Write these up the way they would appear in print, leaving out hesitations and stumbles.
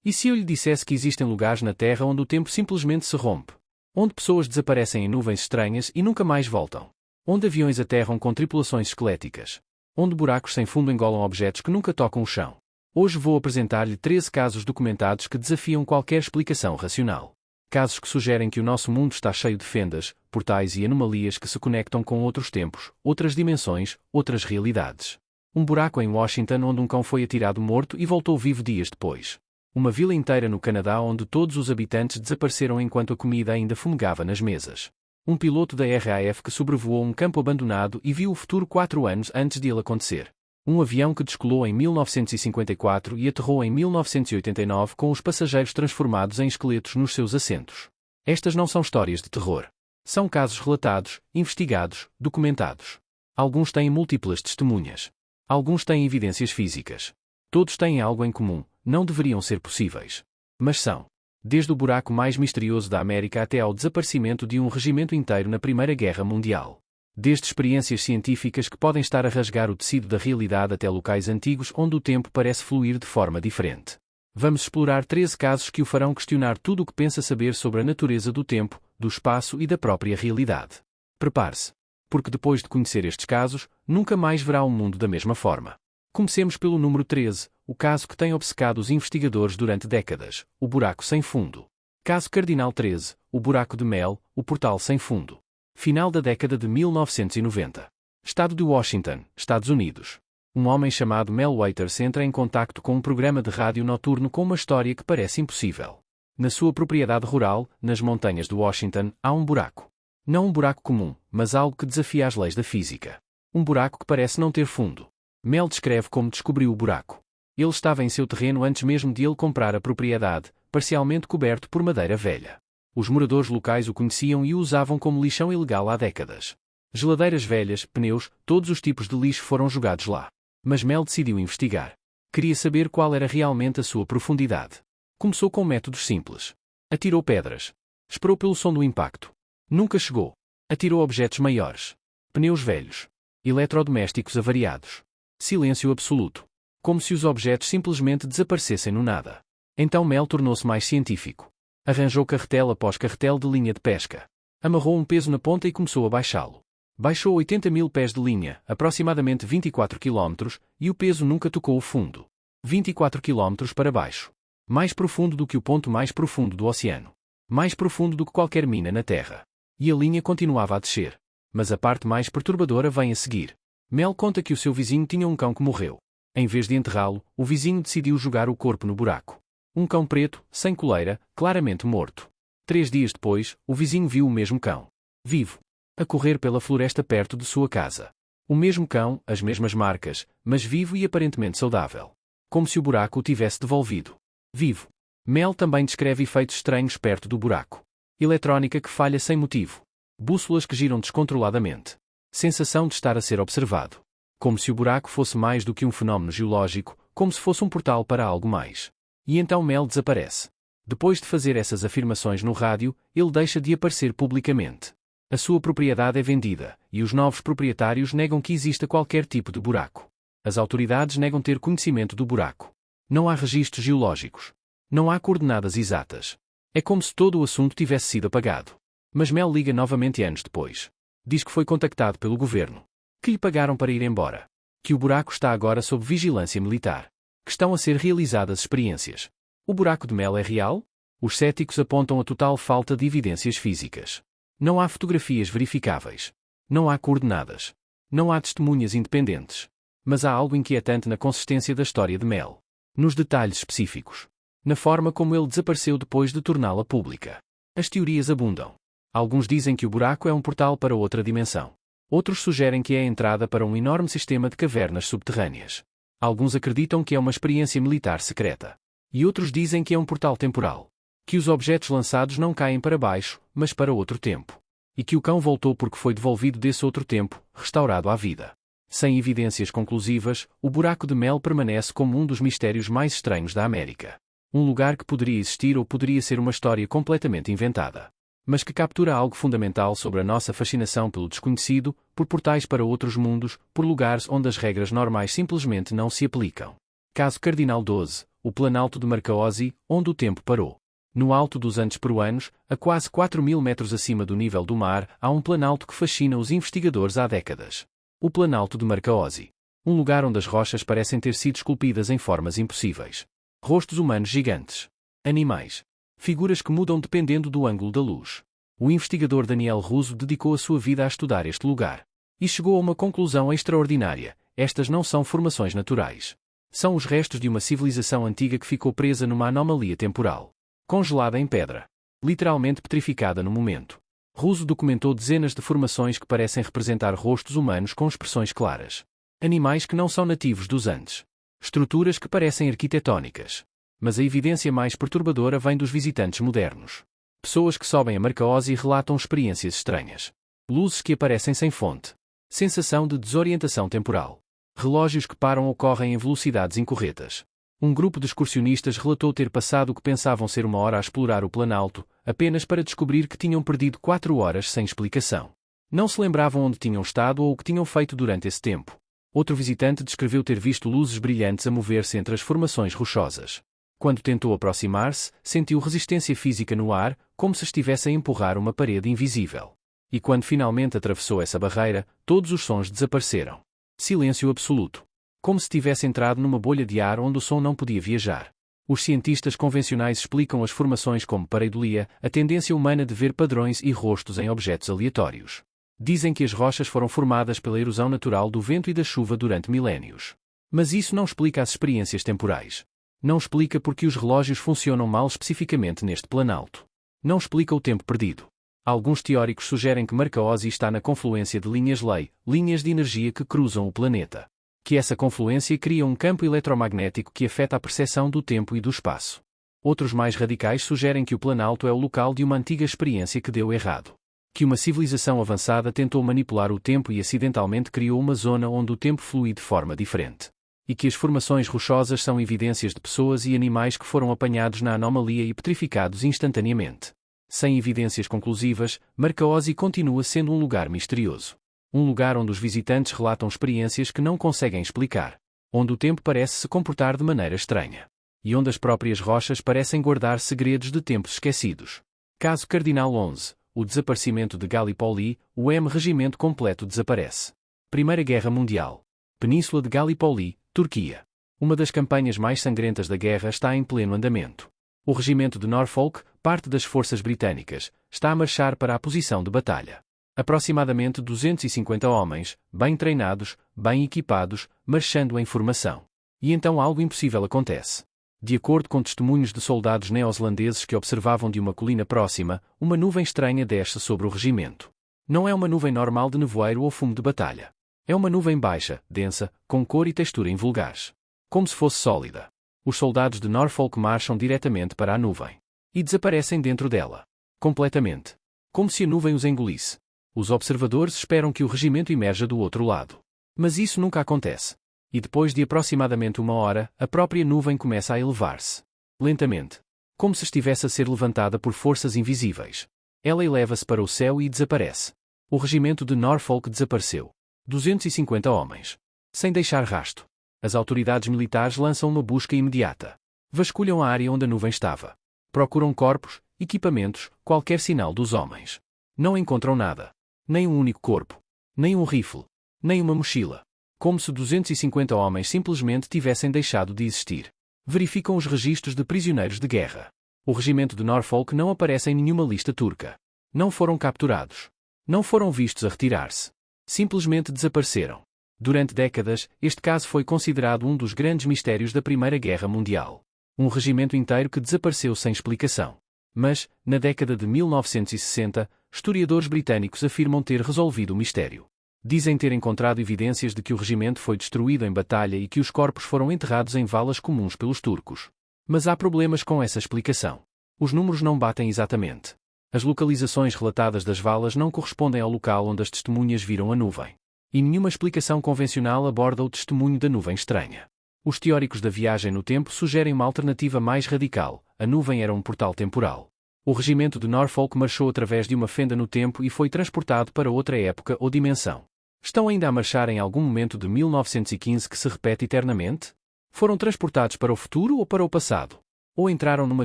E se eu lhe dissesse que existem lugares na Terra onde o tempo simplesmente se rompe? Onde pessoas desaparecem em nuvens estranhas e nunca mais voltam? Onde aviões aterram com tripulações esqueléticas? Onde buracos sem fundo engolam objetos que nunca tocam o chão? Hoje vou apresentar-lhe 13 casos documentados que desafiam qualquer explicação racional. Casos que sugerem que o nosso mundo está cheio de fendas, portais e anomalias que se conectam com outros tempos, outras dimensões, outras realidades. Um buraco em Washington onde um cão foi atirado morto e voltou vivo dias depois. Uma vila inteira no Canadá onde todos os habitantes desapareceram enquanto a comida ainda fumegava nas mesas. Um piloto da RAF que sobrevoou um campo abandonado e viu o futuro 4 anos antes de ele acontecer. Um avião que descolou em 1954 e aterrou em 1989 com os passageiros transformados em esqueletos nos seus assentos. Estas não são histórias de terror. São casos relatados, investigados, documentados. Alguns têm múltiplas testemunhas. Alguns têm evidências físicas. Todos têm algo em comum, não deveriam ser possíveis. Mas são. Desde o buraco mais misterioso da América até ao desaparecimento de um regimento inteiro na Primeira Guerra Mundial. Desde experiências científicas que podem estar a rasgar o tecido da realidade até locais antigos onde o tempo parece fluir de forma diferente. Vamos explorar 13 casos que o farão questionar tudo o que pensa saber sobre a natureza do tempo, do espaço e da própria realidade. Prepare-se. Porque depois de conhecer estes casos, nunca mais verá um mundo da mesma forma. Comecemos pelo número 13, o caso que tem obcecado os investigadores durante décadas, o buraco sem fundo. Caso Cardinal 13, o buraco de Mel, o portal sem fundo. Final da década de 1990. Estado de Washington, Estados Unidos. Um homem chamado Mel Waiters entra em contacto com um programa de rádio noturno com uma história que parece impossível. Na sua propriedade rural, nas montanhas de Washington, há um buraco. Não um buraco comum, mas algo que desafia as leis da física. Um buraco que parece não ter fundo. Mel descreve como descobriu o buraco. Ele estava em seu terreno antes mesmo de ele comprar a propriedade, parcialmente coberto por madeira velha. Os moradores locais o conheciam e o usavam como lixão ilegal há décadas. Geladeiras velhas, pneus, todos os tipos de lixo foram jogados lá. Mas Mel decidiu investigar. Queria saber qual era realmente a sua profundidade. Começou com métodos simples. Atirou pedras. Esperou pelo som do impacto. Nunca chegou. Atirou objetos maiores. Pneus velhos. Eletrodomésticos avariados. Silêncio absoluto. Como se os objetos simplesmente desaparecessem no nada. Então Mel tornou-se mais científico. Arranjou carretel após carretel de linha de pesca. Amarrou um peso na ponta e começou a baixá-lo. Baixou 80 mil pés de linha, aproximadamente 24 km, e o peso nunca tocou o fundo. 24 km para baixo. Mais profundo do que o ponto mais profundo do oceano. Mais profundo do que qualquer mina na Terra. E a linha continuava a descer. Mas a parte mais perturbadora vem a seguir. Mel conta que o seu vizinho tinha um cão que morreu. Em vez de enterrá-lo, o vizinho decidiu jogar o corpo no buraco. Um cão preto, sem coleira, claramente morto. 3 dias depois, o vizinho viu o mesmo cão. Vivo. A correr pela floresta perto de sua casa. O mesmo cão, as mesmas marcas, mas vivo e aparentemente saudável. Como se o buraco o tivesse devolvido. Vivo. Mel também descreve efeitos estranhos perto do buraco. Eletrónica que falha sem motivo. Bússolas que giram descontroladamente. Sensação de estar a ser observado. Como se o buraco fosse mais do que um fenómeno geológico, como se fosse um portal para algo mais. E então Mel desaparece. Depois de fazer essas afirmações no rádio, ele deixa de aparecer publicamente. A sua propriedade é vendida, e os novos proprietários negam que exista qualquer tipo de buraco. As autoridades negam ter conhecimento do buraco. Não há registros geológicos. Não há coordenadas exatas. É como se todo o assunto tivesse sido apagado. Mas Mel liga novamente anos depois. Diz que foi contactado pelo governo. Que lhe pagaram para ir embora. Que o buraco está agora sob vigilância militar. Que estão a ser realizadas experiências. O buraco de Mel é real? Os céticos apontam a total falta de evidências físicas. Não há fotografias verificáveis. Não há coordenadas. Não há testemunhas independentes. Mas há algo inquietante na consistência da história de Mel. Nos detalhes específicos. Na forma como ele desapareceu depois de torná-la pública. As teorias abundam. Alguns dizem que o buraco é um portal para outra dimensão. Outros sugerem que é a entrada para um enorme sistema de cavernas subterrâneas. Alguns acreditam que é uma experiência militar secreta. E outros dizem que é um portal temporal. Que os objetos lançados não caem para baixo, mas para outro tempo. E que o cão voltou porque foi devolvido desse outro tempo, restaurado à vida. Sem evidências conclusivas, o buraco de Mel permanece como um dos mistérios mais estranhos da América. Um lugar que poderia existir ou poderia ser uma história completamente inventada. Mas que captura algo fundamental sobre a nossa fascinação pelo desconhecido, por portais para outros mundos, por lugares onde as regras normais simplesmente não se aplicam. Caso Cardinal 12, o Planalto de Marcaosi, onde o tempo parou. No alto dos Andes peruanos, a quase 4.000 metros acima do nível do mar, há um planalto que fascina os investigadores há décadas. O Planalto de Marcaosi. Um lugar onde as rochas parecem ter sido esculpidas em formas impossíveis. Rostos humanos gigantes. Animais. Figuras que mudam dependendo do ângulo da luz. O investigador Daniel Russo dedicou a sua vida a estudar este lugar. E chegou a uma conclusão extraordinária: estas não são formações naturais. São os restos de uma civilização antiga que ficou presa numa anomalia temporal. Congelada em pedra. Literalmente petrificada no momento. Russo documentou dezenas de formações que parecem representar rostos humanos com expressões claras. Animais que não são nativos dos Andes. Estruturas que parecem arquitetônicas. Mas a evidência mais perturbadora vem dos visitantes modernos. Pessoas que sobem a Marcaosi e relatam experiências estranhas. Luzes que aparecem sem fonte. Sensação de desorientação temporal. Relógios que param ou correm em velocidades incorretas. Um grupo de excursionistas relatou ter passado o que pensavam ser 1 hora a explorar o Planalto, apenas para descobrir que tinham perdido 4 horas sem explicação. Não se lembravam onde tinham estado ou o que tinham feito durante esse tempo. Outro visitante descreveu ter visto luzes brilhantes a mover-se entre as formações rochosas. Quando tentou aproximar-se, sentiu resistência física no ar, como se estivesse a empurrar uma parede invisível. E quando finalmente atravessou essa barreira, todos os sons desapareceram. Silêncio absoluto. Como se tivesse entrado numa bolha de ar onde o som não podia viajar. Os cientistas convencionais explicam as formações como pareidolia, a tendência humana de ver padrões e rostos em objetos aleatórios. Dizem que as rochas foram formadas pela erosão natural do vento e da chuva durante milénios. Mas isso não explica as experiências temporais. Não explica porque os relógios funcionam mal especificamente neste planalto. Não explica o tempo perdido. Alguns teóricos sugerem que Marcaosi está na confluência de linhas-lei, linhas de energia que cruzam o planeta. Que essa confluência cria um campo eletromagnético que afeta a percepção do tempo e do espaço. Outros mais radicais sugerem que o Planalto é o local de uma antiga experiência que deu errado. Que uma civilização avançada tentou manipular o tempo e acidentalmente criou uma zona onde o tempo flui de forma diferente. E que as formações rochosas são evidências de pessoas e animais que foram apanhados na anomalia e petrificados instantaneamente. Sem evidências conclusivas, Marcaosi continua sendo um lugar misterioso. Um lugar onde os visitantes relatam experiências que não conseguem explicar. Onde o tempo parece se comportar de maneira estranha. E onde as próprias rochas parecem guardar segredos de tempos esquecidos. Caso Cardinal 11, o desaparecimento de Gallipoli, o regimento completo desaparece. Primeira Guerra Mundial. Península de Gallipoli, Turquia. Uma das campanhas mais sangrentas da guerra está em pleno andamento. O regimento de Norfolk, parte das forças britânicas, está a marchar para a posição de batalha. Aproximadamente 250 homens, bem treinados, bem equipados, marchando em formação. E então algo impossível acontece. De acordo com testemunhos de soldados neozelandeses que observavam de uma colina próxima, uma nuvem estranha desce sobre o regimento. Não é uma nuvem normal de nevoeiro ou fumo de batalha. É uma nuvem baixa, densa, com cor e textura invulgares. Como se fosse sólida. Os soldados de Norfolk marcham diretamente para a nuvem. E desaparecem dentro dela. Completamente. Como se a nuvem os engolisse. Os observadores esperam que o regimento emerja do outro lado. Mas isso nunca acontece. E depois de aproximadamente 1 hora, a própria nuvem começa a elevar-se. Lentamente. Como se estivesse a ser levantada por forças invisíveis. Ela eleva-se para o céu e desaparece. O regimento de Norfolk desapareceu. 250 homens. Sem deixar rasto. As autoridades militares lançam uma busca imediata. Vasculham a área onde a nuvem estava. Procuram corpos, equipamentos, qualquer sinal dos homens. Não encontram nada. Nem um único corpo. Nem um rifle. Nem uma mochila. Como se 250 homens simplesmente tivessem deixado de existir. Verificam os registros de prisioneiros de guerra. O regimento de Norfolk não aparece em nenhuma lista turca. Não foram capturados. Não foram vistos a retirar-se. Simplesmente desapareceram. Durante décadas, este caso foi considerado um dos grandes mistérios da Primeira Guerra Mundial. Um regimento inteiro que desapareceu sem explicação. Mas, na década de 1960, historiadores britânicos afirmam ter resolvido o mistério. Dizem ter encontrado evidências de que o regimento foi destruído em batalha e que os corpos foram enterrados em valas comuns pelos turcos. Mas há problemas com essa explicação. Os números não batem exatamente. As localizações relatadas das valas não correspondem ao local onde as testemunhas viram a nuvem. E nenhuma explicação convencional aborda o testemunho da nuvem estranha. Os teóricos da viagem no tempo sugerem uma alternativa mais radical: a nuvem era um portal temporal. O regimento de Norfolk marchou através de uma fenda no tempo e foi transportado para outra época ou dimensão. Estão ainda a marchar em algum momento de 1915 que se repete eternamente? Foram transportados para o futuro ou para o passado? Ou entraram numa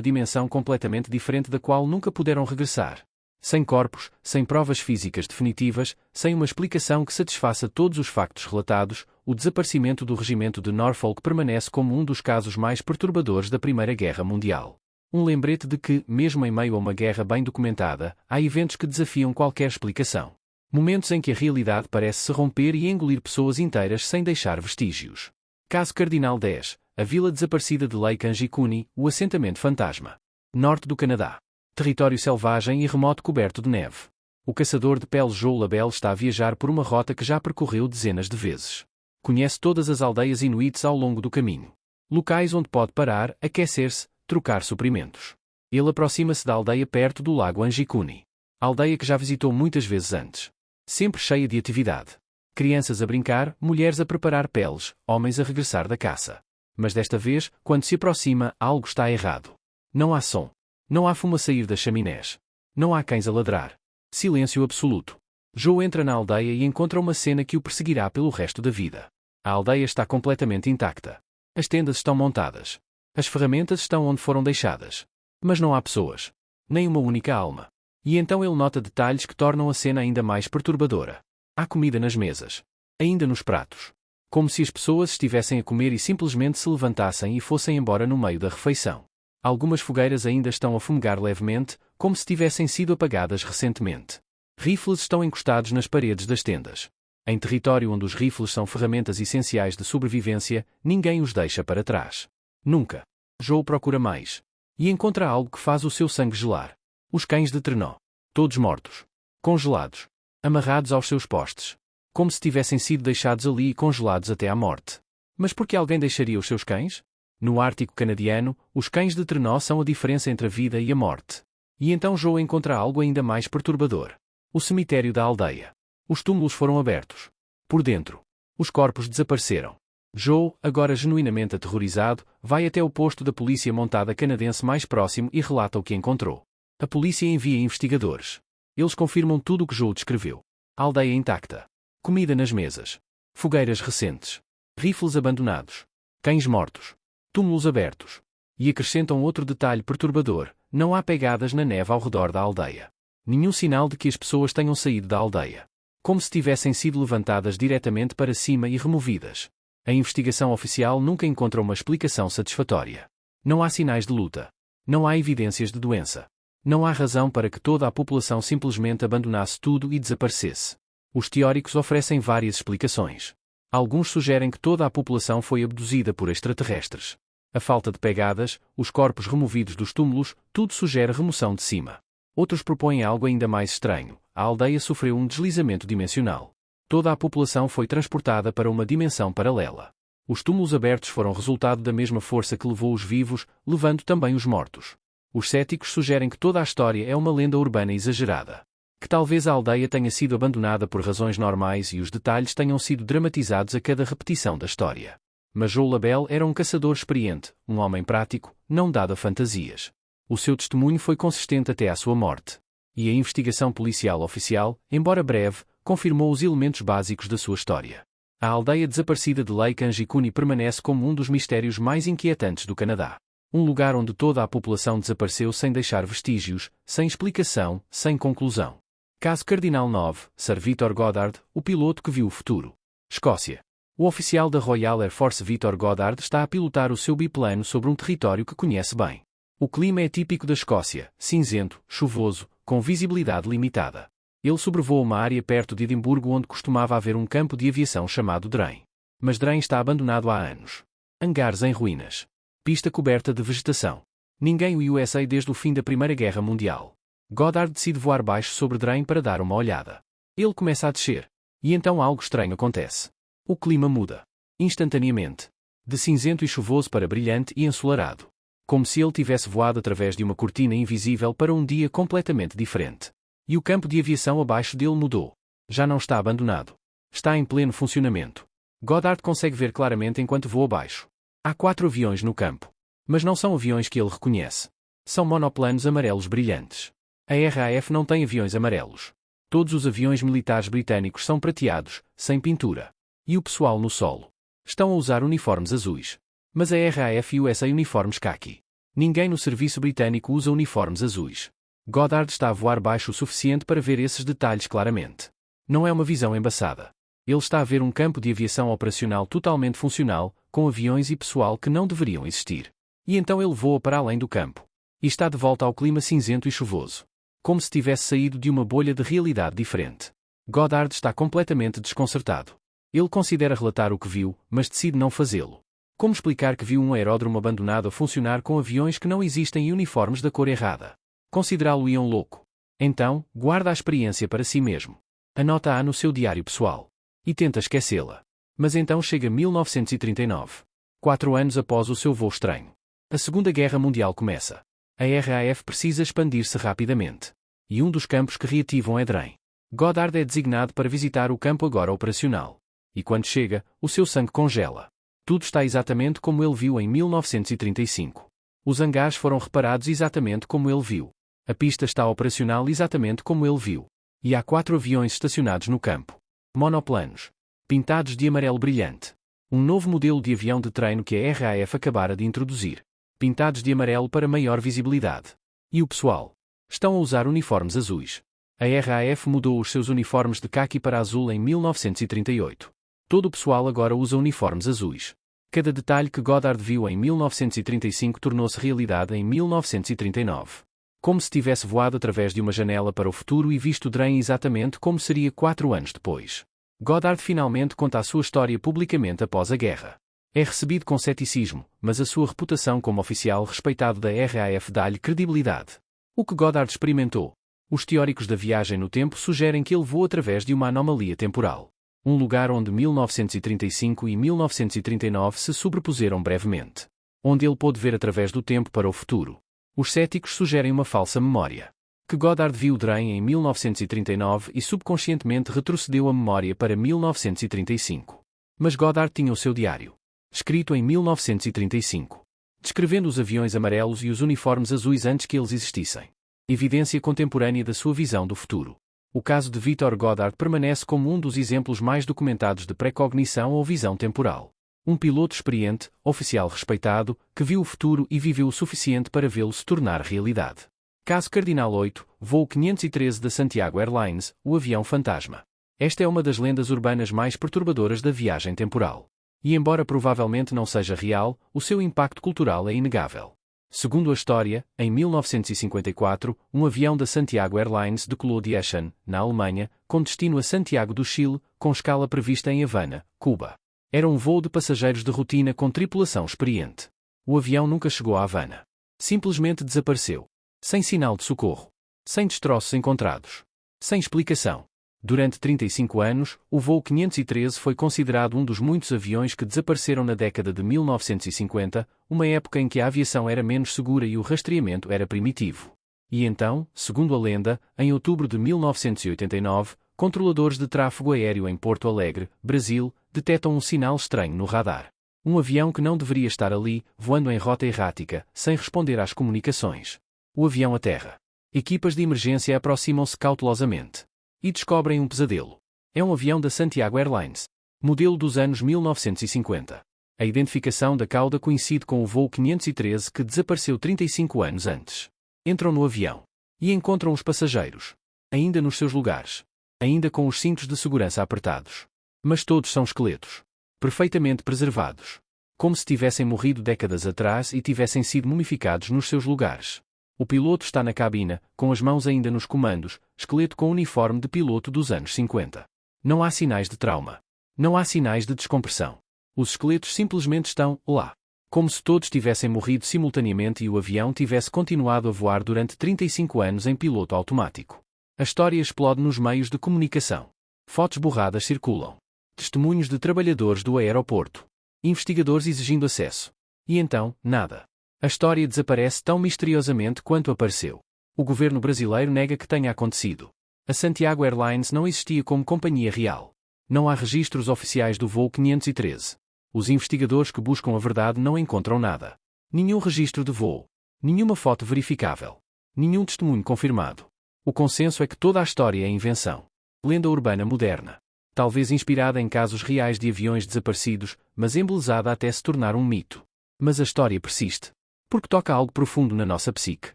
dimensão completamente diferente da qual nunca puderam regressar? Sem corpos, sem provas físicas definitivas, sem uma explicação que satisfaça todos os factos relatados, o desaparecimento do regimento de Norfolk permanece como um dos casos mais perturbadores da Primeira Guerra Mundial. Um lembrete de que, mesmo em meio a uma guerra bem documentada, há eventos que desafiam qualquer explicação. Momentos em que a realidade parece se romper e engolir pessoas inteiras sem deixar vestígios. Caso Cardinal 10, a vila desaparecida de Lake Anjikuni, o assentamento fantasma. Norte do Canadá. Território selvagem e remoto coberto de neve. O caçador de peles Joe Labelle está a viajar por uma rota que já percorreu dezenas de vezes. Conhece todas as aldeias inuites ao longo do caminho. Locais onde pode parar, aquecer-se, trocar suprimentos. Ele aproxima-se da aldeia perto do lago Anjikuni. Aldeia que já visitou muitas vezes antes. Sempre cheia de atividade. Crianças a brincar, mulheres a preparar peles, homens a regressar da caça. Mas desta vez, quando se aproxima, algo está errado. Não há som. Não há fumo a sair das chaminés. Não há cães a ladrar. Silêncio absoluto. Joe entra na aldeia e encontra uma cena que o perseguirá pelo resto da vida. A aldeia está completamente intacta. As tendas estão montadas. As ferramentas estão onde foram deixadas. Mas não há pessoas. Nem uma única alma. E então ele nota detalhes que tornam a cena ainda mais perturbadora. Há comida nas mesas. Ainda nos pratos. Como se as pessoas estivessem a comer e simplesmente se levantassem e fossem embora no meio da refeição. Algumas fogueiras ainda estão a fumegar levemente, como se tivessem sido apagadas recentemente. Rifles estão encostados nas paredes das tendas. Em território onde os rifles são ferramentas essenciais de sobrevivência, ninguém os deixa para trás. Nunca. Joe procura mais. E encontra algo que faz o seu sangue gelar. Os cães de trenó. Todos mortos. Congelados. Amarrados aos seus postes. Como se tivessem sido deixados ali e congelados até à morte. Mas por que alguém deixaria os seus cães? No Ártico canadiano, os cães de trenó são a diferença entre a vida e a morte. E então Joe encontra algo ainda mais perturbador. O cemitério da aldeia. Os túmulos foram abertos. Por dentro. Os corpos desapareceram. Joe, agora genuinamente aterrorizado, vai até o posto da polícia montada canadense mais próximo e relata o que encontrou. A polícia envia investigadores. Eles confirmam tudo o que Joe descreveu. Aldeia intacta. Comida nas mesas. Fogueiras recentes. Rifles abandonados. Cães mortos. Túmulos abertos. E acrescentam outro detalhe perturbador: não há pegadas na neve ao redor da aldeia. Nenhum sinal de que as pessoas tenham saído da aldeia. Como se tivessem sido levantadas diretamente para cima e removidas. A investigação oficial nunca encontra uma explicação satisfatória. Não há sinais de luta. Não há evidências de doença. Não há razão para que toda a população simplesmente abandonasse tudo e desaparecesse. Os teóricos oferecem várias explicações. Alguns sugerem que toda a população foi abduzida por extraterrestres. A falta de pegadas, os corpos removidos dos túmulos, tudo sugere remoção de cima. Outros propõem algo ainda mais estranho: a aldeia sofreu um deslizamento dimensional. Toda a população foi transportada para uma dimensão paralela. Os túmulos abertos foram resultado da mesma força que levou os vivos, levando também os mortos. Os céticos sugerem que toda a história é uma lenda urbana exagerada. Que talvez a aldeia tenha sido abandonada por razões normais e os detalhes tenham sido dramatizados a cada repetição da história. Mas Joe Labelle era um caçador experiente, um homem prático, não dado a fantasias. O seu testemunho foi consistente até à sua morte. E a investigação policial oficial, embora breve, confirmou os elementos básicos da sua história. A aldeia desaparecida de Lake Anjikuni permanece como um dos mistérios mais inquietantes do Canadá. Um lugar onde toda a população desapareceu sem deixar vestígios, sem explicação, sem conclusão. Caso Cardinal 9, Sir Victor Goddard, o piloto que viu o futuro. Escócia. O oficial da Royal Air Force Victor Goddard está a pilotar o seu biplano sobre um território que conhece bem. O clima é típico da Escócia, cinzento, chuvoso, com visibilidade limitada. Ele sobrevoa uma área perto de Edimburgo onde costumava haver um campo de aviação chamado Drain. Mas Drain está abandonado há anos. Hangares em ruínas. Pista coberta de vegetação. Ninguém o USA desde o fim da Primeira Guerra Mundial. Goddard decide voar baixo sobre Drain para dar uma olhada. Ele começa a descer. E então algo estranho acontece. O clima muda. Instantaneamente. De cinzento e chuvoso para brilhante e ensolarado. Como se ele tivesse voado através de uma cortina invisível para um dia completamente diferente. E o campo de aviação abaixo dele mudou. Já não está abandonado. Está em pleno funcionamento. Goddard consegue ver claramente enquanto voa abaixo. Há 4 aviões no campo. Mas não são aviões que ele reconhece. São monoplanos amarelos brilhantes. A RAF não tem aviões amarelos. Todos os aviões militares britânicos são prateados, sem pintura. E o pessoal no solo. Estão a usar uniformes azuis. Mas a RAF e USA uniformes caqui. Ninguém no serviço britânico usa uniformes azuis. Goddard está a voar baixo o suficiente para ver esses detalhes claramente. Não é uma visão embaçada. Ele está a ver um campo de aviação operacional totalmente funcional, com aviões e pessoal que não deveriam existir. E então ele voa para além do campo. E está de volta ao clima cinzento e chuvoso. Como se tivesse saído de uma bolha de realidade diferente. Goddard está completamente desconcertado. Ele considera relatar o que viu, mas decide não fazê-lo. Como explicar que viu um aeródromo abandonado a funcionar com aviões que não existem e uniformes da cor errada? Considerá-lo-iam louco. Então, guarda a experiência para si mesmo. Anota-a no seu diário pessoal. E tenta esquecê-la. Mas então chega 1939. 4 anos após o seu voo estranho. A Segunda Guerra Mundial começa. A RAF precisa expandir-se rapidamente. E um dos campos que reativam é Dren. Goddard é designado para visitar o campo agora operacional. E quando chega, o seu sangue congela. Tudo está exatamente como ele viu em 1935. Os hangares foram reparados exatamente como ele viu. A pista está operacional exatamente como ele viu. E há 4 aviões estacionados no campo. Monoplanos. Pintados de amarelo brilhante. Um novo modelo de avião de treino que a RAF acabara de introduzir. Pintados de amarelo para maior visibilidade. E o pessoal? Estão a usar uniformes azuis. A RAF mudou os seus uniformes de caqui para azul em 1938. Todo o pessoal agora usa uniformes azuis. Cada detalhe que Goddard viu em 1935 tornou-se realidade em 1939. Como se tivesse voado através de uma janela para o futuro e visto Dren exatamente como seria 4 anos depois. Goddard finalmente conta a sua história publicamente após a guerra. É recebido com ceticismo, mas a sua reputação como oficial respeitado da RAF dá-lhe credibilidade. O que Goddard experimentou? Os teóricos da viagem no tempo sugerem que ele voou através de uma anomalia temporal. Um lugar onde 1935 e 1939 se sobrepuseram brevemente. Onde ele pôde ver através do tempo para o futuro. Os céticos sugerem uma falsa memória. Que Goddard viu Dren em 1939 e subconscientemente retrocedeu a memória para 1935. Mas Goddard tinha o seu diário. Escrito em 1935. Descrevendo os aviões amarelos e os uniformes azuis antes que eles existissem. Evidência contemporânea da sua visão do futuro. O caso de Victor Goddard permanece como um dos exemplos mais documentados de precognição ou visão temporal. Um piloto experiente, oficial respeitado, que viu o futuro e viveu o suficiente para vê-lo se tornar realidade. Caso Cardinal 8, voo 513 da Santiago Airlines, o avião fantasma. Esta é uma das lendas urbanas mais perturbadoras da viagem temporal. E embora provavelmente não seja real, o seu impacto cultural é inegável. Segundo a história, em 1954, um avião da Santiago Airlines decolou de Aachen, na Alemanha, com destino a Santiago do Chile, com escala prevista em Havana, Cuba. Era um voo de passageiros de rotina com tripulação experiente. O avião nunca chegou a Havana. Simplesmente desapareceu. Sem sinal de socorro. Sem destroços encontrados. Sem explicação. Durante 35 anos, o voo 513 foi considerado um dos muitos aviões que desapareceram na década de 1950, uma época em que a aviação era menos segura e o rastreamento era primitivo. E então, segundo a lenda, em outubro de 1989, controladores de tráfego aéreo em Porto Alegre, Brasil, detectam um sinal estranho no radar. Um avião que não deveria estar ali, voando em rota errática, sem responder às comunicações. O avião aterra. Equipas de emergência aproximam-se cautelosamente. E descobrem um pesadelo. É um avião da Santiago Airlines. Modelo dos anos 1950. A identificação da cauda coincide com o voo 513 que desapareceu 35 anos antes. Entram no avião. E encontram os passageiros. Ainda nos seus lugares. Ainda com os cintos de segurança apertados. Mas todos são esqueletos. Perfeitamente preservados. Como se tivessem morrido décadas atrás e tivessem sido mumificados nos seus lugares. O piloto está na cabina, com as mãos ainda nos comandos, esqueleto com uniforme de piloto dos anos 50. Não há sinais de trauma. Não há sinais de descompressão. Os esqueletos simplesmente estão lá. Como se todos tivessem morrido simultaneamente e o avião tivesse continuado a voar durante 35 anos em piloto automático. A história explode nos meios de comunicação. Fotos borradas circulam. Testemunhos de trabalhadores do aeroporto. Investigadores exigindo acesso. E então, nada. A história desaparece tão misteriosamente quanto apareceu. O governo brasileiro nega que tenha acontecido. A Santiago Airlines não existia como companhia real. Não há registros oficiais do voo 513. Os investigadores que buscam a verdade não encontram nada. Nenhum registro de voo. Nenhuma foto verificável. Nenhum testemunho confirmado. O consenso é que toda a história é invenção. Lenda urbana moderna. Talvez inspirada em casos reais de aviões desaparecidos, mas embelezada até se tornar um mito. Mas a história persiste. Porque toca algo profundo na nossa psique.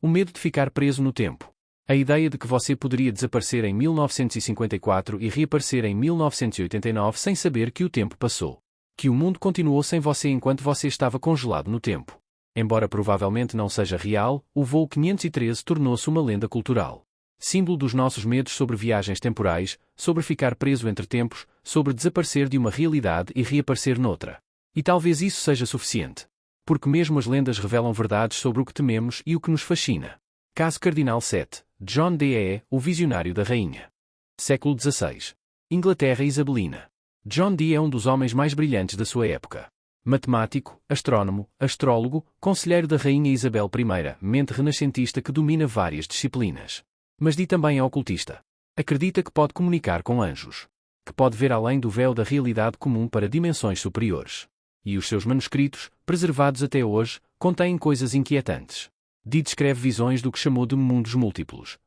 O medo de ficar preso no tempo. A ideia de que você poderia desaparecer em 1954 e reaparecer em 1989 sem saber que o tempo passou. Que o mundo continuou sem você enquanto você estava congelado no tempo. Embora provavelmente não seja real, o voo 513 tornou-se uma lenda cultural. Símbolo dos nossos medos sobre viagens temporais, sobre ficar preso entre tempos, sobre desaparecer de uma realidade e reaparecer noutra. E talvez isso seja suficiente. Porque mesmo as lendas revelam verdades sobre o que tememos e o que nos fascina. Caso Cardinal 7, John Dee, o visionário da rainha. Século XVI. Inglaterra isabelina. John Dee é um dos homens mais brilhantes da sua época. Matemático, astrónomo, astrólogo, conselheiro da rainha Isabel I, mente renascentista que domina várias disciplinas. Mas Dee também é ocultista. Acredita que pode comunicar com anjos. Que pode ver além do véu da realidade comum para dimensões superiores. E os seus manuscritos, preservados até hoje, contêm coisas inquietantes. Dee descreve visões do que chamou de mundos múltiplos.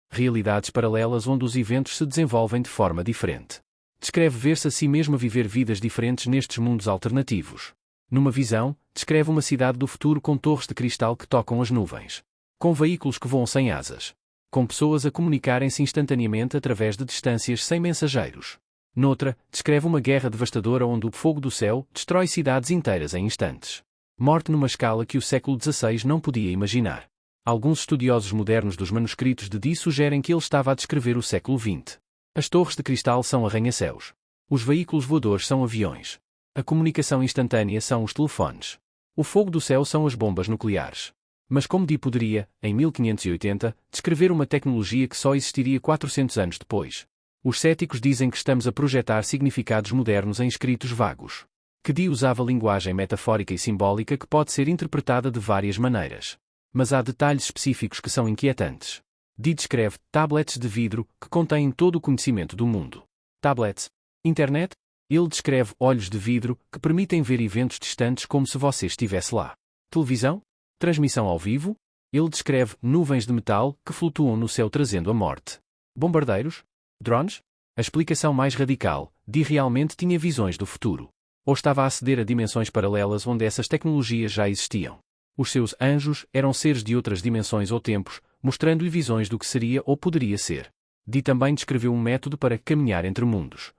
Realidades paralelas onde os eventos se desenvolvem de forma diferente. Descreve ver-se a si mesmo a viver vidas diferentes nestes mundos alternativos. Numa visão, descreve uma cidade do futuro com torres de cristal que tocam as nuvens. Com veículos que voam sem asas. Com pessoas a comunicarem-se instantaneamente através de distâncias sem mensageiros. Noutra, descreve uma guerra devastadora onde o fogo do céu destrói cidades inteiras em instantes. Morte numa escala que o século XVI não podia imaginar. Alguns estudiosos modernos dos manuscritos de Dee sugerem que ele estava a descrever o século XX. As torres de cristal são arranha-céus. Os veículos voadores são aviões. A comunicação instantânea são os telefones. O fogo do céu são as bombas nucleares. Mas como Dee poderia, em 1580, descrever uma tecnologia que só existiria 400 anos depois? Os céticos dizem que estamos a projetar significados modernos em escritos vagos. Que Dee usava linguagem metafórica e simbólica que pode ser interpretada de várias maneiras. Mas há detalhes específicos que são inquietantes. Dee descreve tablets de vidro que contêm todo o conhecimento do mundo. Tablets. Internet? Ele descreve olhos de vidro que permitem ver eventos distantes como se você estivesse lá. Televisão? Transmissão ao vivo? Ele descreve nuvens de metal que flutuam no céu trazendo a morte. Bombardeiros? Drones? A explicação mais radical, Dee realmente tinha visões do futuro. Ou estava a aceder a dimensões paralelas onde essas tecnologias já existiam. Os seus anjos eram seres de outras dimensões ou tempos, mostrando-lhe visões do que seria ou poderia ser. Dee também descreveu um método para caminhar entre mundos.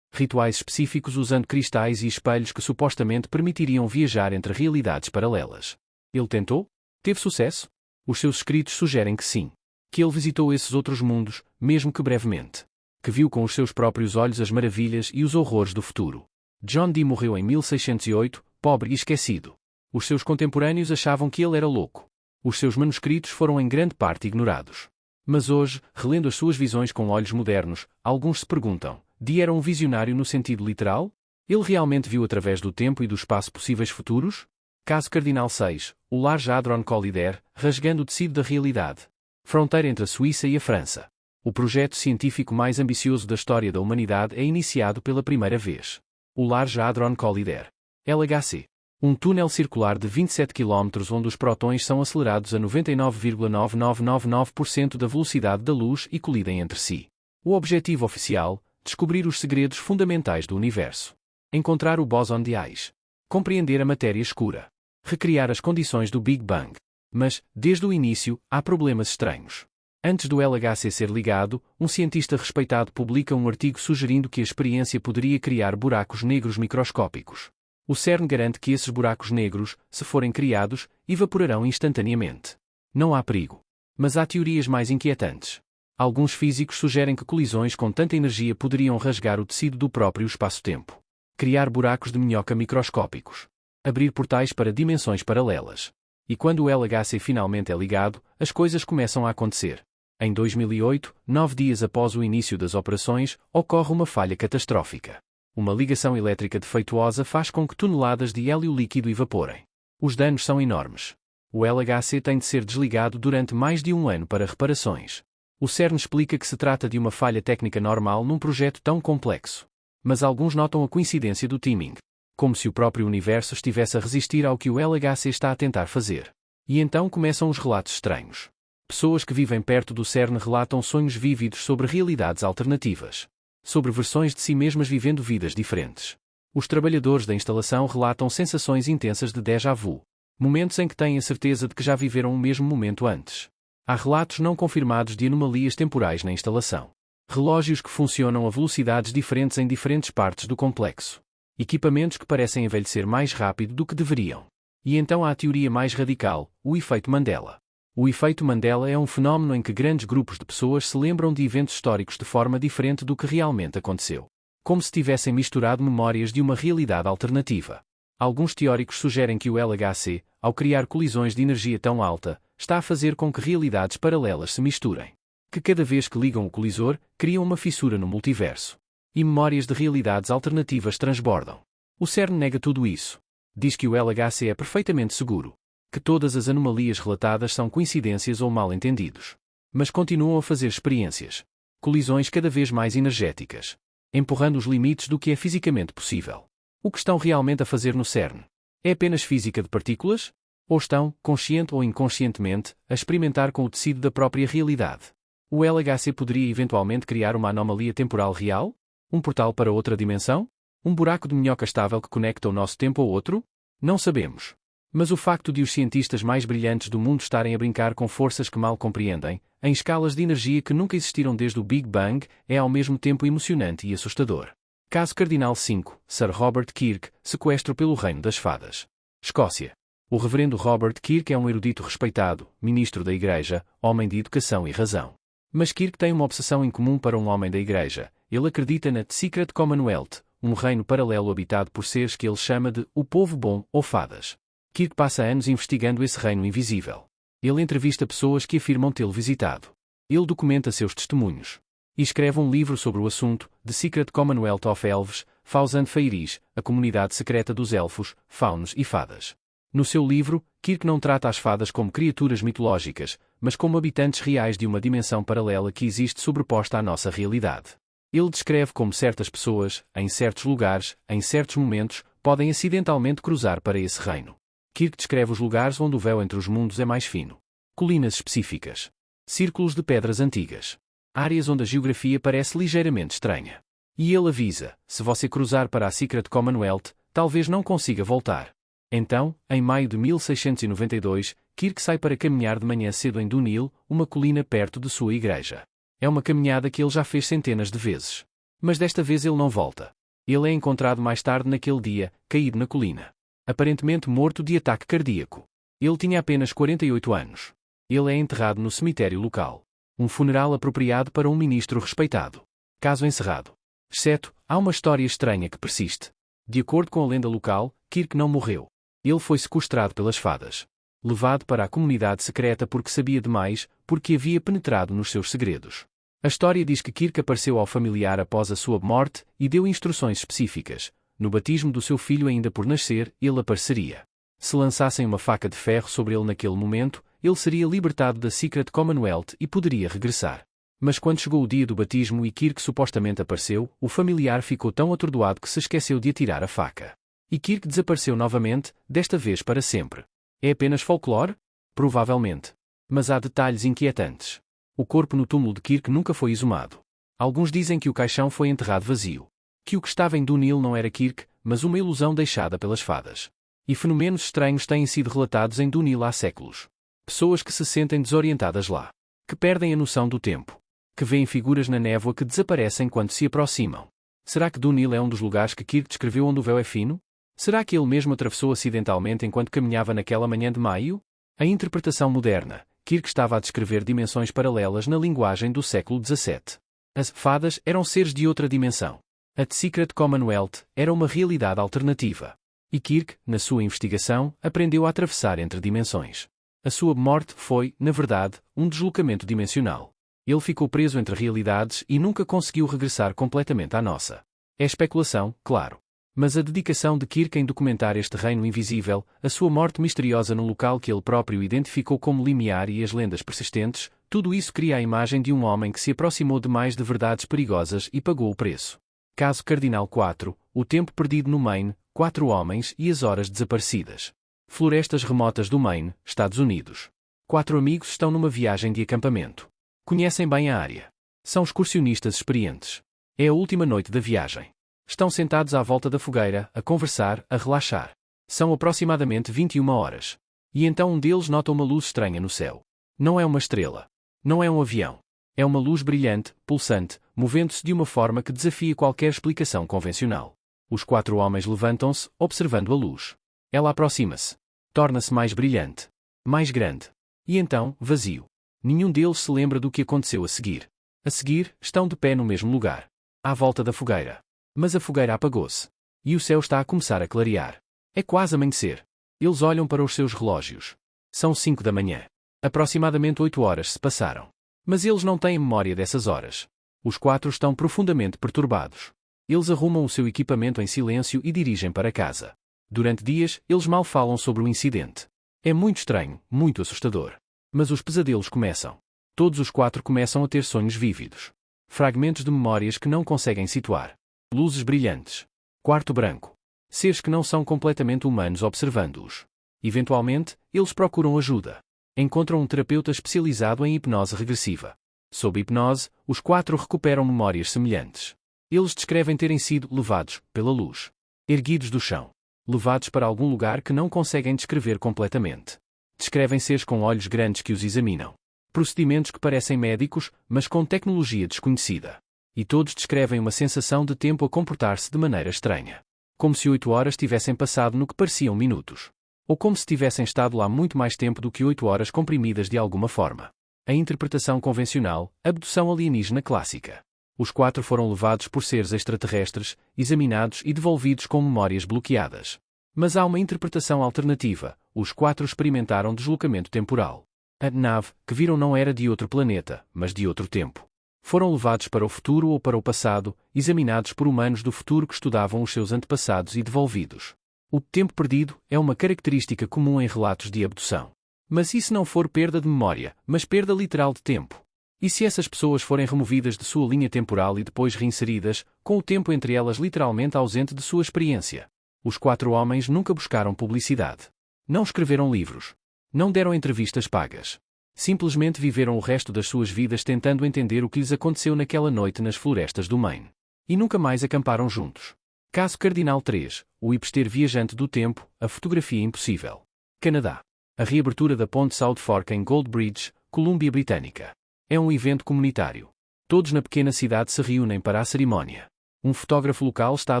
Rituais específicos usando cristais e espelhos que supostamente permitiriam viajar entre realidades paralelas. Ele tentou? Teve sucesso? Os seus escritos sugerem que sim. Que ele visitou esses outros mundos, mesmo que brevemente. Que viu com os seus próprios olhos as maravilhas e os horrores do futuro. John Dee morreu em 1608, pobre e esquecido. Os seus contemporâneos achavam que ele era louco. Os seus manuscritos foram em grande parte ignorados. Mas hoje, relendo as suas visões com olhos modernos, alguns se perguntam, Dee era um visionário no sentido literal? Ele realmente viu através do tempo e do espaço possíveis futuros? Caso Cardinal 6, o Large Hadron Collider, rasgando o tecido da realidade. Fronteira entre a Suíça e a França. O projeto científico mais ambicioso da história da humanidade é iniciado pela primeira vez. O Large Hadron Collider. LHC. Um túnel circular de 27 km onde os prótons são acelerados a 99,9999% da velocidade da luz e colidem entre si. O objetivo oficial, descobrir os segredos fundamentais do universo. Encontrar o bóson de Higgs. Compreender a matéria escura. Recriar as condições do Big Bang. Mas, desde o início, há problemas estranhos. Antes do LHC ser ligado, um cientista respeitado publica um artigo sugerindo que a experiência poderia criar buracos negros microscópicos. O CERN garante que esses buracos negros, se forem criados, evaporarão instantaneamente. Não há perigo. Mas há teorias mais inquietantes. Alguns físicos sugerem que colisões com tanta energia poderiam rasgar o tecido do próprio espaço-tempo. Criar buracos de minhoca microscópicos. Abrir portais para dimensões paralelas. E quando o LHC finalmente é ligado, as coisas começam a acontecer. Em 2008, 9 dias após o início das operações, ocorre uma falha catastrófica. Uma ligação elétrica defeituosa faz com que toneladas de hélio líquido evaporem. Os danos são enormes. O LHC tem de ser desligado durante mais de um ano para reparações. O CERN explica que se trata de uma falha técnica normal num projeto tão complexo. Mas alguns notam a coincidência do timing. Como se o próprio universo estivesse a resistir ao que o LHC está a tentar fazer. E então começam os relatos estranhos. Pessoas que vivem perto do CERN relatam sonhos vívidos sobre realidades alternativas. Sobre versões de si mesmas vivendo vidas diferentes. Os trabalhadores da instalação relatam sensações intensas de déjà vu. Momentos em que têm a certeza de que já viveram o mesmo momento antes. Há relatos não confirmados de anomalias temporais na instalação. Relógios que funcionam a velocidades diferentes em diferentes partes do complexo. Equipamentos que parecem envelhecer mais rápido do que deveriam. E então há a teoria mais radical, o efeito Mandela. O efeito Mandela é um fenómeno em que grandes grupos de pessoas se lembram de eventos históricos de forma diferente do que realmente aconteceu. Como se tivessem misturado memórias de uma realidade alternativa. Alguns teóricos sugerem que o LHC, ao criar colisões de energia tão alta, está a fazer com que realidades paralelas se misturem. Que cada vez que ligam o colisor, criam uma fissura no multiverso. E memórias de realidades alternativas transbordam. O CERN nega tudo isso. Diz que o LHC é perfeitamente seguro. Que todas as anomalias relatadas são coincidências ou mal-entendidos. Mas continuam a fazer experiências. Colisões cada vez mais energéticas. Empurrando os limites do que é fisicamente possível. O que estão realmente a fazer no CERN? É apenas física de partículas? Ou estão, consciente ou inconscientemente, a experimentar com o tecido da própria realidade? O LHC poderia eventualmente criar uma anomalia temporal real? Um portal para outra dimensão? Um buraco de minhoca estável que conecta o nosso tempo ao outro? Não sabemos. Mas o facto de os cientistas mais brilhantes do mundo estarem a brincar com forças que mal compreendem, em escalas de energia que nunca existiram desde o Big Bang, é ao mesmo tempo emocionante e assustador. Caso Cardinal 5, Sir Robert Kirk, sequestro pelo Reino das Fadas. Escócia. O reverendo Robert Kirk é um erudito respeitado, ministro da Igreja, homem de educação e razão. Mas Kirk tem uma obsessão incomum para um homem da Igreja. Ele acredita na The Secret Commonwealth, um reino paralelo habitado por seres que ele chama de o povo bom ou fadas. Kirk passa anos investigando esse reino invisível. Ele entrevista pessoas que afirmam tê-lo visitado. Ele documenta seus testemunhos. E escreve um livro sobre o assunto, The Secret Commonwealth of Elves, Fauns and Fairies, a comunidade secreta dos elfos, faunos e fadas. No seu livro, Kirk não trata as fadas como criaturas mitológicas, mas como habitantes reais de uma dimensão paralela que existe sobreposta à nossa realidade. Ele descreve como certas pessoas, em certos lugares, em certos momentos, podem acidentalmente cruzar para esse reino. Kirk descreve os lugares onde o véu entre os mundos é mais fino. Colinas específicas. Círculos de pedras antigas. Áreas onde a geografia parece ligeiramente estranha. E ele avisa, se você cruzar para a Secret Commonwealth, talvez não consiga voltar. Então, em maio de 1692, Kirk sai para caminhar de manhã cedo em Dunhill, uma colina perto de sua igreja. É uma caminhada que ele já fez centenas de vezes. Mas desta vez ele não volta. Ele é encontrado mais tarde naquele dia, caído na colina. Aparentemente morto de ataque cardíaco. Ele tinha apenas 48 anos. Ele é enterrado no cemitério local. Um funeral apropriado para um ministro respeitado. Caso encerrado. Exceto, há uma história estranha que persiste. De acordo com a lenda local, Kirk não morreu. Ele foi sequestrado pelas fadas. Levado para a comunidade secreta porque sabia demais, porque havia penetrado nos seus segredos. A história diz que Kirk apareceu ao familiar após a sua morte e deu instruções específicas. No batismo do seu filho ainda por nascer, ele apareceria. Se lançassem uma faca de ferro sobre ele naquele momento, ele seria libertado da Secret Commonwealth e poderia regressar. Mas quando chegou o dia do batismo e Kirk supostamente apareceu, o familiar ficou tão atordoado que se esqueceu de atirar a faca. E Kirk desapareceu novamente, desta vez para sempre. É apenas folclore? Provavelmente. Mas há detalhes inquietantes. O corpo no túmulo de Kirk nunca foi exumado. Alguns dizem que o caixão foi enterrado vazio. Que o que estava em Dunhill não era Kirk, mas uma ilusão deixada pelas fadas. E fenômenos estranhos têm sido relatados em Dunhill há séculos. Pessoas que se sentem desorientadas lá. Que perdem a noção do tempo. Que veem figuras na névoa que desaparecem quando se aproximam. Será que Dunhill é um dos lugares que Kirk descreveu onde o véu é fino? Será que ele mesmo atravessou acidentalmente enquanto caminhava naquela manhã de maio? A interpretação moderna. Kirk estava a descrever dimensões paralelas na linguagem do século XVII. As fadas eram seres de outra dimensão. A The Secret Commonwealth era uma realidade alternativa. E Kirk, na sua investigação, aprendeu a atravessar entre dimensões. A sua morte foi, na verdade, um deslocamento dimensional. Ele ficou preso entre realidades e nunca conseguiu regressar completamente à nossa. É especulação, claro. Mas a dedicação de Kirk em documentar este reino invisível, a sua morte misteriosa no local que ele próprio identificou como limiar e as lendas persistentes, tudo isso cria a imagem de um homem que se aproximou demais de verdades perigosas e pagou o preço. Caso Cardinal 4, o tempo perdido no Maine, 4 homens e as horas desaparecidas. Florestas remotas do Maine, Estados Unidos. 4 amigos estão numa viagem de acampamento. Conhecem bem a área. São excursionistas experientes. É a última noite da viagem. Estão sentados à volta da fogueira, a conversar, a relaxar. São aproximadamente 21 horas. E então um deles nota uma luz estranha no céu. Não é uma estrela. Não é um avião. É uma luz brilhante, pulsante, movendo-se de uma forma que desafia qualquer explicação convencional. Os 4 homens levantam-se, observando a luz. Ela aproxima-se. Torna-se mais brilhante. Mais grande. E então, vazio. Nenhum deles se lembra do que aconteceu a seguir. A seguir, estão de pé no mesmo lugar. À volta da fogueira. Mas a fogueira apagou-se. E o céu está a começar a clarear. É quase amanhecer. Eles olham para os seus relógios. São 5 da manhã. Aproximadamente 8 horas se passaram. Mas eles não têm memória dessas horas. Os 4 estão profundamente perturbados. Eles arrumam o seu equipamento em silêncio e dirigem para casa. Durante dias, eles mal falam sobre o incidente. É muito estranho, muito assustador. Mas os pesadelos começam. Todos os 4 começam a ter sonhos vívidos. Fragmentos de memórias que não conseguem situar. Luzes brilhantes. Quarto branco. Seres que não são completamente humanos observando-os. Eventualmente, eles procuram ajuda. Encontram um terapeuta especializado em hipnose regressiva. Sob hipnose, os 4 recuperam memórias semelhantes. Eles descrevem terem sido levados pela luz. Erguidos do chão. Levados para algum lugar que não conseguem descrever completamente. Descrevem seres com olhos grandes que os examinam. Procedimentos que parecem médicos, mas com tecnologia desconhecida. E todos descrevem uma sensação de tempo a comportar-se de maneira estranha. Como se 8 horas tivessem passado no que pareciam minutos. Ou como se tivessem estado lá muito mais tempo do que 8 horas comprimidas de alguma forma. A interpretação convencional, abdução alienígena clássica. Os 4 foram levados por seres extraterrestres, examinados e devolvidos com memórias bloqueadas. Mas há uma interpretação alternativa: os 4 experimentaram deslocamento temporal. A nave que viram não era de outro planeta, mas de outro tempo. Foram levados para o futuro ou para o passado, examinados por humanos do futuro que estudavam os seus antepassados e devolvidos. O tempo perdido é uma característica comum em relatos de abdução. Mas e se não for perda de memória, mas perda literal de tempo? E se essas pessoas forem removidas de sua linha temporal e depois reinseridas, com o tempo entre elas literalmente ausente de sua experiência? Os 4 homens nunca buscaram publicidade. Não escreveram livros. Não deram entrevistas pagas. Simplesmente viveram o resto das suas vidas tentando entender o que lhes aconteceu naquela noite nas florestas do Maine. E nunca mais acamparam juntos. Caso Cardinal 3, o hipster viajante do tempo, a fotografia impossível. Canadá. A reabertura da ponte South Fork em Gold Bridge, Colômbia Britânica. É um evento comunitário. Todos na pequena cidade se reúnem para a cerimónia. Um fotógrafo local está a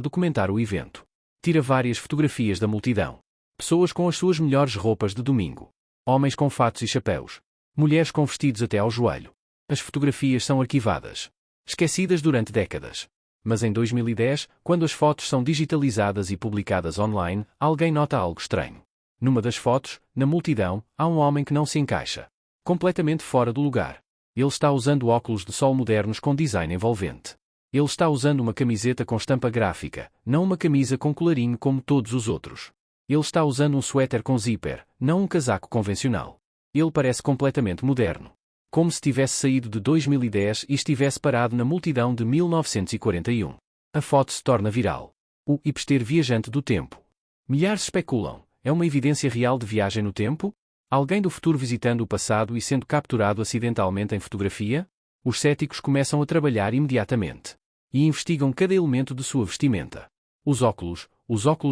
documentar o evento. Tira várias fotografias da multidão. Pessoas com as suas melhores roupas de domingo. Homens com fatos e chapéus. Mulheres com vestidos até ao joelho. As fotografias são arquivadas. Esquecidas durante décadas. Mas em 2010, quando as fotos são digitalizadas e publicadas online, alguém nota algo estranho. Numa das fotos, na multidão, há um homem que não se encaixa. Completamente fora do lugar. Ele está usando óculos de sol modernos com design envolvente. Ele está usando uma camiseta com estampa gráfica, não uma camisa com colarinho como todos os outros. Ele está usando um suéter com zíper, não um casaco convencional. Ele parece completamente moderno. Como se tivesse saído de 2010 e estivesse parado na multidão de 1941. A foto se torna viral. O hipster viajante do tempo. Milhares especulam, é uma evidência real de viagem no tempo? Alguém do futuro visitando o passado e sendo capturado acidentalmente em fotografia? Os céticos começam a trabalhar imediatamente. E investigam cada elemento de sua vestimenta. Os óculos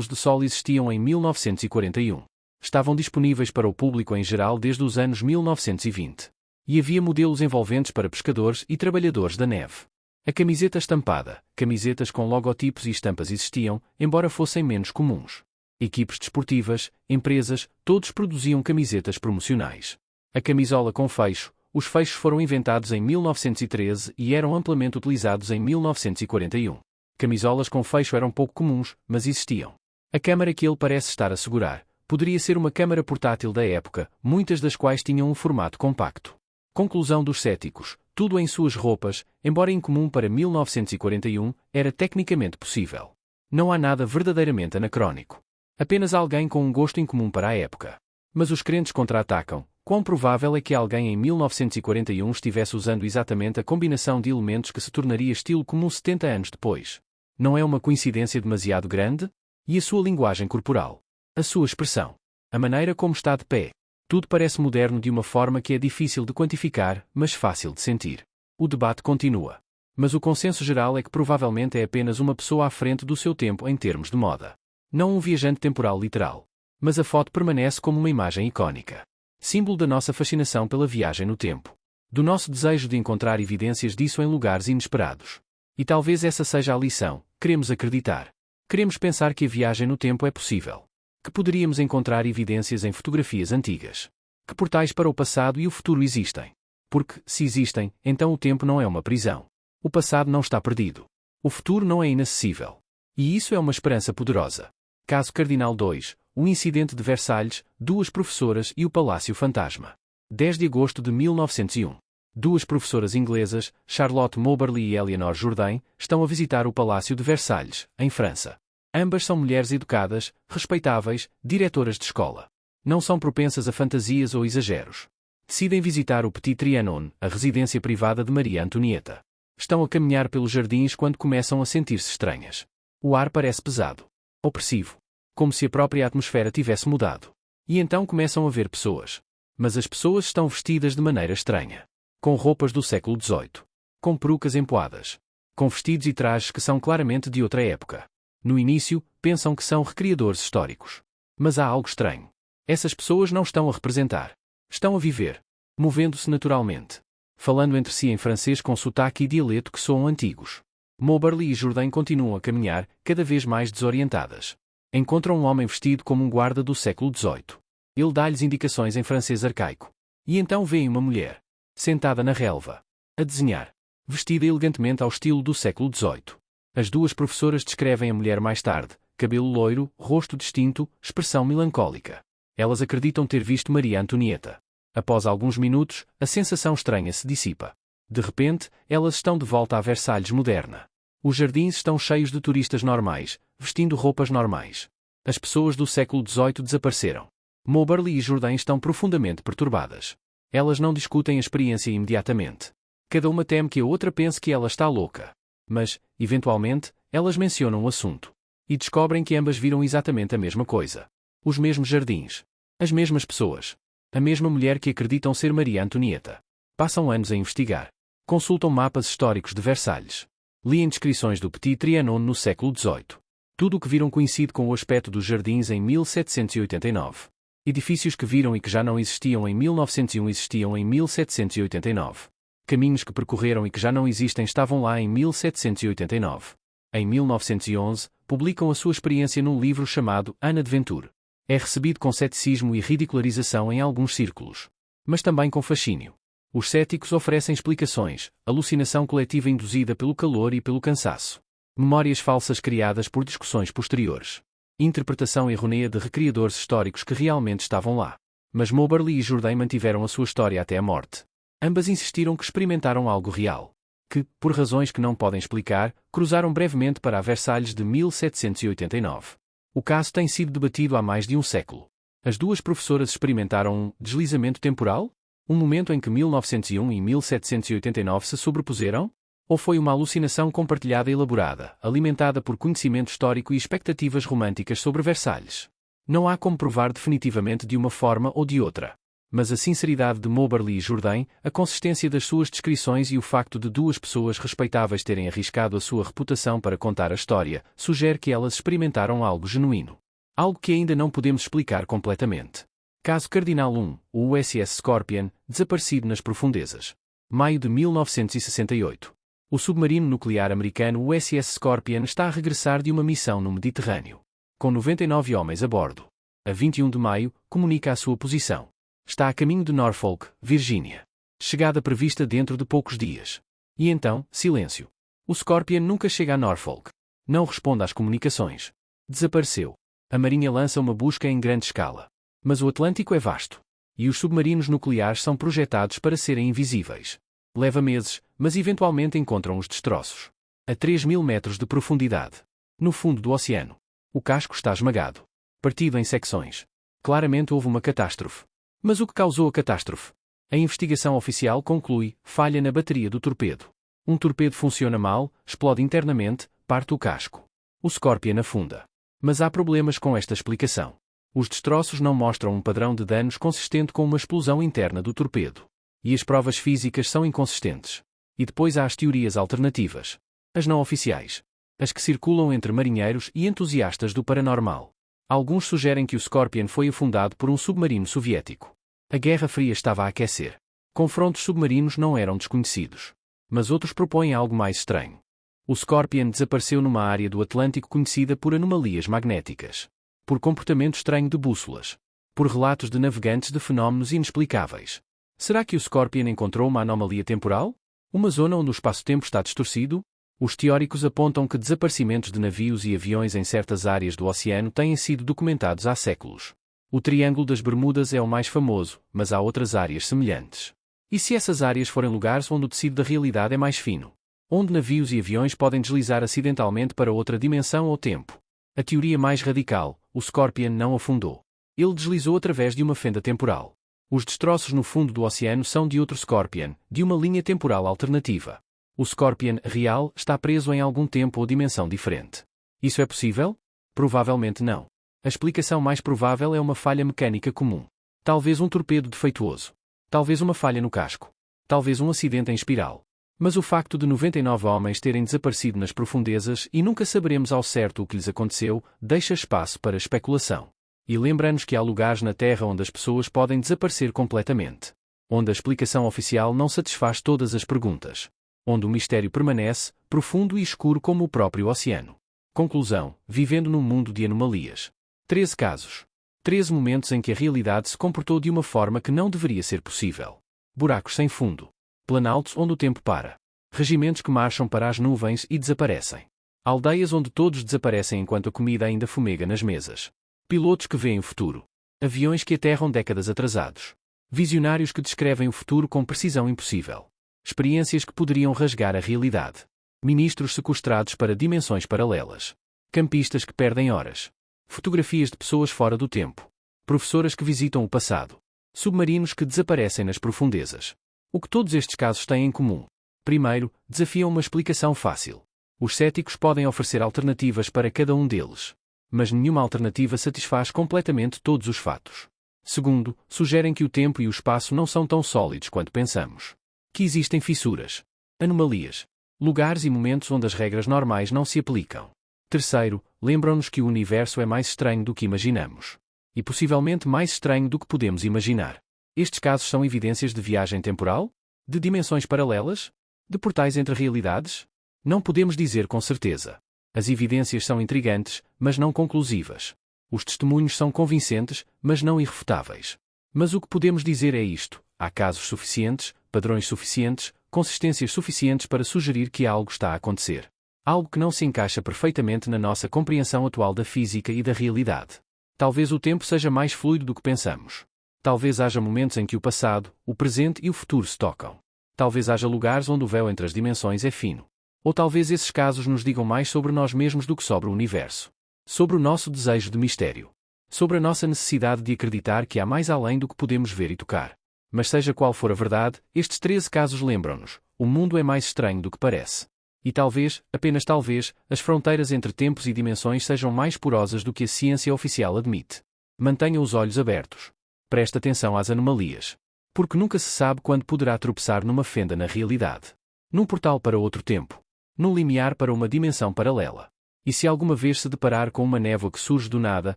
de sol existiam em 1941. Estavam disponíveis para o público em geral desde os anos 1920. E havia modelos envolventes para pescadores e trabalhadores da neve. A camiseta estampada, camisetas com logotipos e estampas existiam, embora fossem menos comuns. Equipes desportivas, empresas, todos produziam camisetas promocionais. A camisola com fecho, os fechos foram inventados em 1913 e eram amplamente utilizados em 1941. Camisolas com fecho eram pouco comuns, mas existiam. A câmara que ele parece estar a segurar poderia ser uma câmara portátil da época, muitas das quais tinham um formato compacto. Conclusão dos céticos: tudo em suas roupas, embora incomum para 1941, era tecnicamente possível. Não há nada verdadeiramente anacrónico. Apenas alguém com um gosto incomum para a época. Mas os crentes contra-atacam. Quão provável é que alguém em 1941 estivesse usando exatamente a combinação de elementos que se tornaria estilo comum 70 anos depois? Não é uma coincidência demasiado grande? E a sua linguagem corporal? A sua expressão? A maneira como está de pé? Tudo parece moderno de uma forma que é difícil de quantificar, mas fácil de sentir. O debate continua. Mas o consenso geral é que provavelmente é apenas uma pessoa à frente do seu tempo em termos de moda. Não um viajante temporal literal. Mas a foto permanece como uma imagem icónica. Símbolo da nossa fascinação pela viagem no tempo. Do nosso desejo de encontrar evidências disso em lugares inesperados. E talvez essa seja a lição: queremos acreditar. Queremos pensar que a viagem no tempo é possível. Que poderíamos encontrar evidências em fotografias antigas. Que portais para o passado e o futuro existem. Porque, se existem, então o tempo não é uma prisão. O passado não está perdido. O futuro não é inacessível. E isso é uma esperança poderosa. Caso Cardinal 2, o incidente de Versalhes, duas professoras e o Palácio Fantasma. 10 de agosto de 1901. Duas professoras inglesas, Charlotte Moberly e Eleanor Jourdain, estão a visitar o Palácio de Versalhes, em França. Ambas são mulheres educadas, respeitáveis, diretoras de escola. Não são propensas a fantasias ou exageros. Decidem visitar o Petit Trianon, a residência privada de Maria Antonieta. Estão a caminhar pelos jardins quando começam a sentir-se estranhas. O ar parece pesado. Opressivo. Como se a própria atmosfera tivesse mudado. E então começam a ver pessoas. Mas as pessoas estão vestidas de maneira estranha. Com roupas do século XVIII. Com perucas empoadas. Com vestidos e trajes que são claramente de outra época. No início, pensam que são recriadores históricos. Mas há algo estranho. Essas pessoas não estão a representar. Estão a viver. Movendo-se naturalmente. Falando entre si em francês com sotaque e dialeto que soam antigos. Moberly e Jourdain continuam a caminhar, cada vez mais desorientadas. Encontram um homem vestido como um guarda do século XVIII. Ele dá-lhes indicações em francês arcaico. E então veem uma mulher. Sentada na relva. A desenhar. Vestida elegantemente ao estilo do século XVIII. As duas professoras descrevem a mulher mais tarde. Cabelo loiro, rosto distinto, expressão melancólica. Elas acreditam ter visto Maria Antonieta. Após alguns minutos, a sensação estranha se dissipa. De repente, elas estão de volta à Versalhes moderna. Os jardins estão cheios de turistas normais, vestindo roupas normais. As pessoas do século XVIII desapareceram. Moberly e Jourdain estão profundamente perturbadas. Elas não discutem a experiência imediatamente. Cada uma teme que a outra pense que ela está louca. Mas, eventualmente, elas mencionam o assunto. E descobrem que ambas viram exatamente a mesma coisa. Os mesmos jardins. As mesmas pessoas. A mesma mulher que acreditam ser Maria Antonieta. Passam anos a investigar. Consultam mapas históricos de Versalhes. Leem descrições do Petit Trianon no século XVIII. Tudo o que viram coincide com o aspecto dos jardins em 1789. Edifícios que viram e que já não existiam em 1901 existiam em 1789. Caminhos que percorreram e que já não existem estavam lá em 1789. Em 1911, publicam a sua experiência num livro chamado An Adventure. É recebido com ceticismo e ridicularização em alguns círculos. Mas também com fascínio. Os céticos oferecem explicações, alucinação coletiva induzida pelo calor e pelo cansaço. Memórias falsas criadas por discussões posteriores. Interpretação errônea de recriadores históricos que realmente estavam lá. Mas Moberly e Jourdain mantiveram a sua história até a morte. Ambas insistiram que experimentaram algo real. Que, por razões que não podem explicar, cruzaram brevemente para a Versalhes de 1789. O caso tem sido debatido há mais de um século. As duas professoras experimentaram um deslizamento temporal? Um momento em que 1901 e 1789 se sobrepuseram? Ou foi uma alucinação compartilhada e elaborada, alimentada por conhecimento histórico e expectativas românticas sobre Versalhes? Não há como provar definitivamente de uma forma ou de outra. Mas a sinceridade de Moberly e Jourdain, a consistência das suas descrições e o facto de duas pessoas respeitáveis terem arriscado a sua reputação para contar a história, sugere que elas experimentaram algo genuíno. Algo que ainda não podemos explicar completamente. Caso Cardinal 1, o USS Scorpion, desaparecido nas profundezas. Maio de 1968. O submarino nuclear americano USS Scorpion está a regressar de uma missão no Mediterrâneo. Com 99 homens a bordo. A 21 de maio, comunica a sua posição. Está a caminho de Norfolk, Virgínia. Chegada prevista dentro de poucos dias. E então, silêncio. O Scorpion nunca chega a Norfolk. Não responde às comunicações. Desapareceu. A Marinha lança uma busca em grande escala. Mas o Atlântico é vasto. E os submarinos nucleares são projetados para serem invisíveis. Leva meses, mas eventualmente encontram os destroços. A 3.000 metros de profundidade. No fundo do oceano. O casco está esmagado. Partido em secções. Claramente houve uma catástrofe. Mas o que causou a catástrofe? A investigação oficial conclui: falha na bateria do torpedo. Um torpedo funciona mal, explode internamente, parte o casco. O Scorpion afunda. Mas há problemas com esta explicação. Os destroços não mostram um padrão de danos consistente com uma explosão interna do torpedo. E as provas físicas são inconsistentes. E depois há as teorias alternativas. As não oficiais. As que circulam entre marinheiros e entusiastas do paranormal. Alguns sugerem que o Scorpion foi afundado por um submarino soviético. A Guerra Fria estava a aquecer. Confrontos submarinos não eram desconhecidos. Mas outros propõem algo mais estranho. O Scorpion desapareceu numa área do Atlântico conhecida por anomalias magnéticas. Por comportamento estranho de bússolas. Por relatos de navegantes de fenómenos inexplicáveis. Será que o Scorpion encontrou uma anomalia temporal? Uma zona onde o espaço-tempo está distorcido? Os teóricos apontam que desaparecimentos de navios e aviões em certas áreas do oceano têm sido documentados há séculos. O Triângulo das Bermudas é o mais famoso, mas há outras áreas semelhantes. E se essas áreas forem lugares onde o tecido da realidade é mais fino? Onde navios e aviões podem deslizar acidentalmente para outra dimensão ou tempo? A teoria mais radical, o Scorpion não afundou. Ele deslizou através de uma fenda temporal. Os destroços no fundo do oceano são de outro Scorpion, de uma linha temporal alternativa. O Scorpion real está preso em algum tempo ou dimensão diferente. Isso é possível? Provavelmente não. A explicação mais provável é uma falha mecânica comum. Talvez um torpedo defeituoso. Talvez uma falha no casco. Talvez um acidente em espiral. Mas o facto de 99 homens terem desaparecido nas profundezas e nunca saberemos ao certo o que lhes aconteceu, deixa espaço para especulação. E lembra-nos que há lugares na Terra onde as pessoas podem desaparecer completamente. Onde a explicação oficial não satisfaz todas as perguntas. Onde o mistério permanece, profundo e escuro como o próprio oceano. Conclusão: vivendo num mundo de anomalias. 13 casos. 13 momentos em que a realidade se comportou de uma forma que não deveria ser possível. Buracos sem fundo. Planaltos onde o tempo para. Regimentos que marcham para as nuvens e desaparecem. Aldeias onde todos desaparecem enquanto a comida ainda fumega nas mesas. Pilotos que veem o futuro. Aviões que aterram décadas atrasados. Visionários que descrevem o futuro com precisão impossível. Experiências que poderiam rasgar a realidade. Ministros sequestrados para dimensões paralelas. Campistas que perdem horas. Fotografias de pessoas fora do tempo. Professoras que visitam o passado. Submarinos que desaparecem nas profundezas. O que todos estes casos têm em comum? Primeiro, desafiam uma explicação fácil. Os céticos podem oferecer alternativas para cada um deles. Mas nenhuma alternativa satisfaz completamente todos os fatos. Segundo, sugerem que o tempo e o espaço não são tão sólidos quanto pensamos. Que existem fissuras, anomalias, lugares e momentos onde as regras normais não se aplicam. Terceiro, lembram-nos que o universo é mais estranho do que imaginamos. E possivelmente mais estranho do que podemos imaginar. Estes casos são evidências de viagem temporal? De dimensões paralelas? De portais entre realidades? Não podemos dizer com certeza. As evidências são intrigantes, mas não conclusivas. Os testemunhos são convincentes, mas não irrefutáveis. Mas o que podemos dizer é isto: há casos suficientes, padrões suficientes, consistências suficientes para sugerir que algo está a acontecer. Algo que não se encaixa perfeitamente na nossa compreensão atual da física e da realidade. Talvez o tempo seja mais fluido do que pensamos. Talvez haja momentos em que o passado, o presente e o futuro se tocam. Talvez haja lugares onde o véu entre as dimensões é fino. Ou talvez esses casos nos digam mais sobre nós mesmos do que sobre o universo. Sobre o nosso desejo de mistério. Sobre a nossa necessidade de acreditar que há mais além do que podemos ver e tocar. Mas seja qual for a verdade, estes 13 casos lembram-nos: o mundo é mais estranho do que parece. E talvez, apenas talvez, as fronteiras entre tempos e dimensões sejam mais porosas do que a ciência oficial admite. Mantenha os olhos abertos. Preste atenção às anomalias. Porque nunca se sabe quando poderá tropeçar numa fenda na realidade. Num portal para outro tempo. Num limiar para uma dimensão paralela. E se alguma vez se deparar com uma névoa que surge do nada,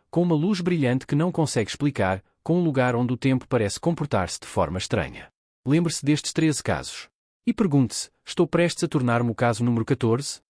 com uma luz brilhante que não consegue explicar, com um lugar onde o tempo parece comportar-se de forma estranha. Lembre-se destes 13 casos. E pergunte-se: estou prestes a tornar-me o caso número 14?